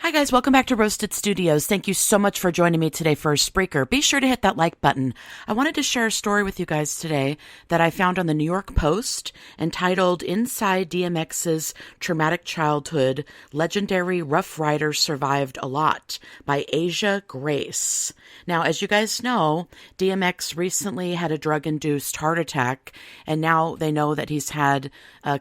Hi guys, welcome back to Roasted Studios. Thank you so much for joining me today for a Spreaker. Be sure to hit that like button. I wanted to share a story with you guys today that I found on the New York Post entitled Inside DMX's Traumatic Childhood, Legendary Rough Rider Survived a Lot by Asia Grace. Now, as you guys know, DMX recently had a drug-induced heart attack, and now they know that he's had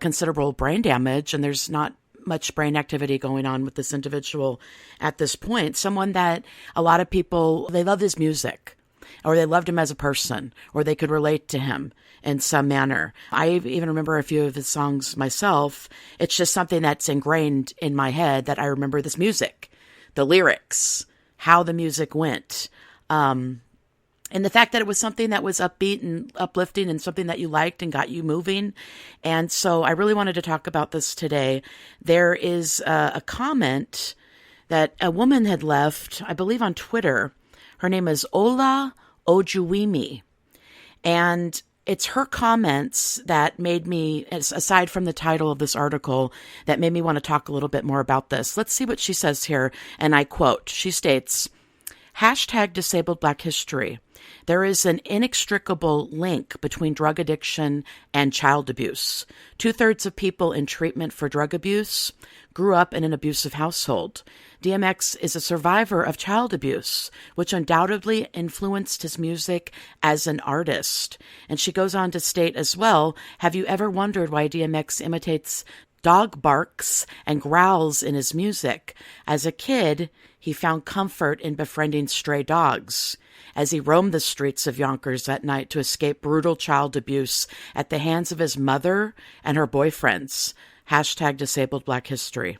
considerable brain damage, and there's not much brain activity going on with this individual at this point. Someone that a lot of people, they loved his music, or they loved him as a person, or they could relate to him in some manner. I even remember a few of his songs myself. It's just something that's ingrained in my head that I remember this music, the lyrics, how the music went. And the fact that it was something that was upbeat and uplifting and something that you liked and got you moving. And so I really wanted to talk about this today. There is a comment that a woman had left, I believe on Twitter. Her name is Ola Ojuwimi. And it's her comments that made me, aside from the title of this article, that made me want to talk a little bit more about this. Let's see what she says here. And I quote, she states, #Disabled Black History. There is an inextricable link between drug addiction and child abuse. 2/3 of people in treatment for drug abuse grew up in an abusive household. DMX is a survivor of child abuse, which undoubtedly influenced his music as an artist. And she goes on to state as well, have you ever wondered why DMX imitates dog barks and growls in his music? As a kid, he found comfort in befriending stray dogs as he roamed the streets of Yonkers at night to escape brutal child abuse at the hands of his mother and her boyfriends. #Disabled Black History.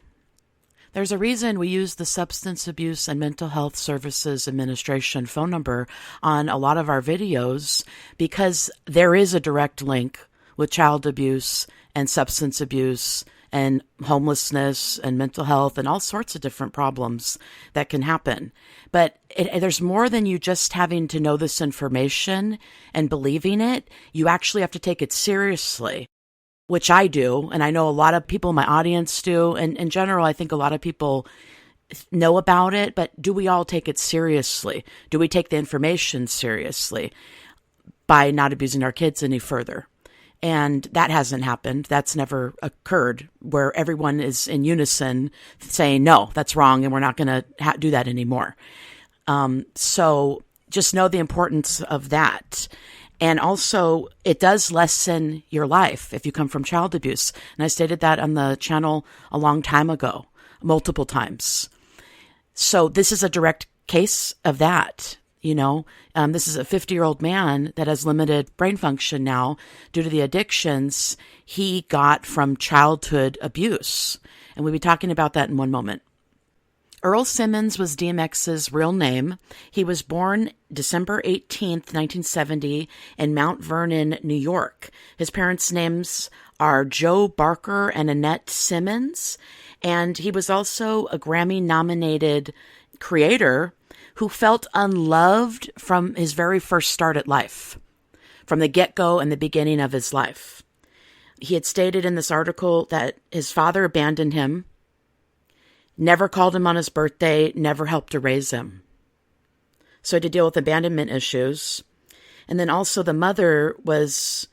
There's a reason we use the Substance Abuse and Mental Health Services Administration phone number on a lot of our videos, because there is a direct link with child abuse and substance abuse and homelessness and mental health and all sorts of different problems that can happen. But there's more than you just having to know this information and believing it. You actually have to take it seriously, which I do. And I know a lot of people in my audience do. And in general, I think a lot of people know about it, but do we all take it seriously? Do we take the information seriously by not abusing our kids any further? And that hasn't happened. That's never occurred, where everyone is in unison saying, no, that's wrong, and we're not going to do that anymore. So just know the importance of that. And also, it does lessen your life if you come from child abuse. And I stated that on the channel a long time ago, multiple times. So this is a direct case of that. You know, this is a 50-year-old man that has limited brain function now due to the addictions he got from childhood abuse. And we'll be talking about that in one moment. Earl Simmons was DMX's real name. He was born December 18th, 1970 in Mount Vernon, New York. His parents' names are Joe Barker and Annette Simmons. And he was also a Grammy-nominated creator who felt unloved from his very first start at life, from the get-go and the beginning of his life. He had stated in this article that his father abandoned him, never called him on his birthday, never helped to raise him. So he had to deal with abandonment issues. And then also the mother was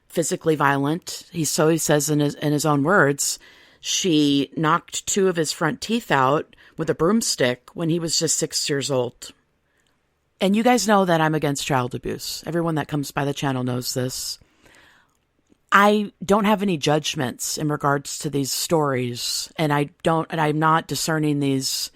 physically violent. He says in his own words, she knocked 2 of his front teeth out with a broomstick when he was just 6 years old. And you guys know that I'm against child abuse. Everyone that comes by the channel knows this. I don't have any judgments in regards to these stories, and I'm not discerning these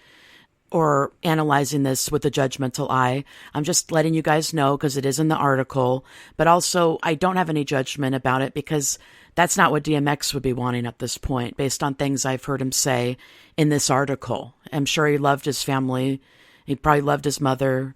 or analyzing this with a judgmental eye. I'm just letting you guys know because it is in the article, but also I don't have any judgment about it because that's not what DMX would be wanting at this point, based on things I've heard him say in this article. I'm sure he loved his family. He probably loved his mother,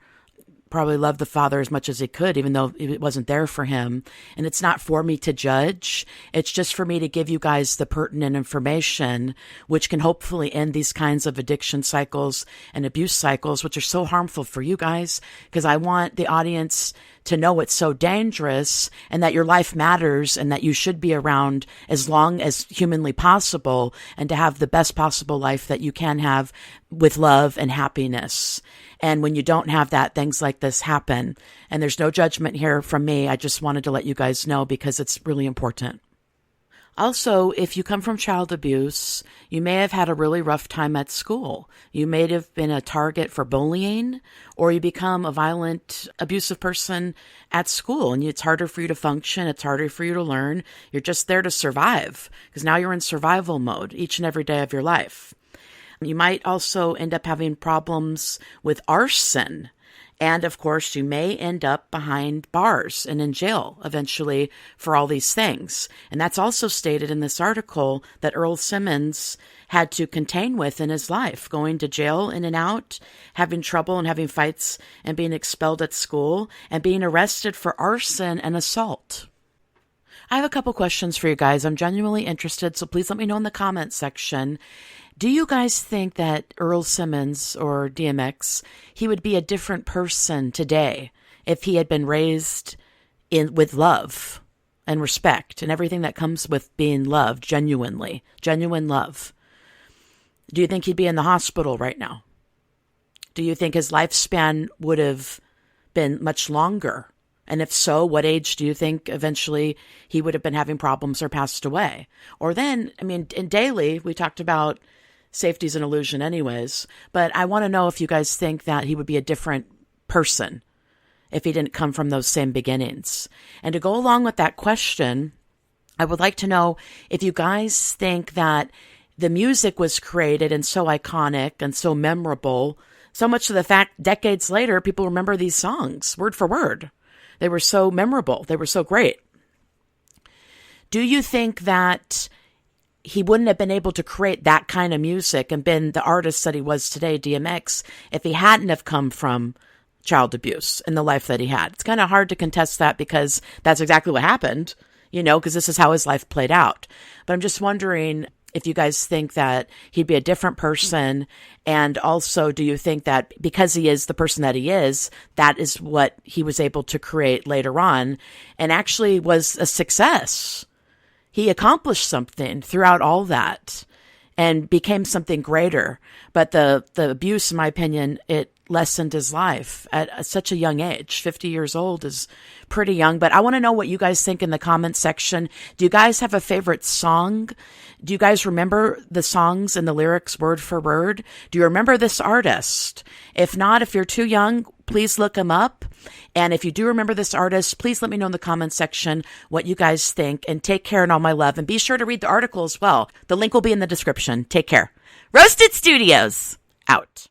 probably loved the father as much as he could, even though it wasn't there for him. And it's not for me to judge. It's just for me to give you guys the pertinent information, which can hopefully end these kinds of addiction cycles and abuse cycles, which are so harmful for you guys, because I want the audience to know it's so dangerous and that your life matters and that you should be around as long as humanly possible and to have the best possible life that you can have with love and happiness. And when you don't have that, things like this happen. And there's no judgment here from me. I just wanted to let you guys know because it's really important. Also, if you come from child abuse, you may have had a really rough time at school. You may have been a target for bullying, or you become a violent, abusive person at school, and it's harder for you to function. It's harder for you to learn. You're just there to survive, because now you're in survival mode each and every day of your life. You might also end up having problems with arson. And of course, you may end up behind bars and in jail eventually for all these things. And that's also stated in this article that Earl Simmons had to contend with in his life, going to jail in and out, having trouble and having fights and being expelled at school and being arrested for arson and assault. I have a couple questions for you guys. I'm genuinely interested, so please let me know in the comments section. Do you guys think that Earl Simmons or DMX, he would be a different person today if he had been raised with love and respect and everything that comes with being loved genuinely, genuine love? Do you think he'd be in the hospital right now? Do you think his lifespan would have been much longer? And if so, what age do you think eventually he would have been having problems or passed away? Or then, I mean, in Daily, we talked about safety's an illusion anyways, but I want to know if you guys think that he would be a different person if he didn't come from those same beginnings. And to go along with that question, I would like to know if you guys think that the music was created and so iconic and so memorable, so much to the fact decades later, people remember these songs word for word. They were so memorable. They were so great. Do you think that he wouldn't have been able to create that kind of music and been the artist that he was today, DMX, if he hadn't have come from child abuse in the life that he had? It's kind of hard to contest that because that's exactly what happened, because this is how his life played out. But I'm just wondering if you guys think that he'd be a different person. And also, do you think that because he is the person that he is, that is what he was able to create later on and actually was a success? He accomplished something throughout all that and became something greater. But the abuse, in my opinion, it lessened his life at such a young age. 50 years old is pretty young. But I want to know what you guys think in the comments section. Do you guys have a favorite song? Do you guys remember the songs and the lyrics word for word? Do you remember this artist? If not, if you're too young, please look him up. And if you do remember this artist, please let me know in the comments section what you guys think. And take care and all my love. And be sure to read the article as well. The link will be in the description. Take care. Roasted Studios, out.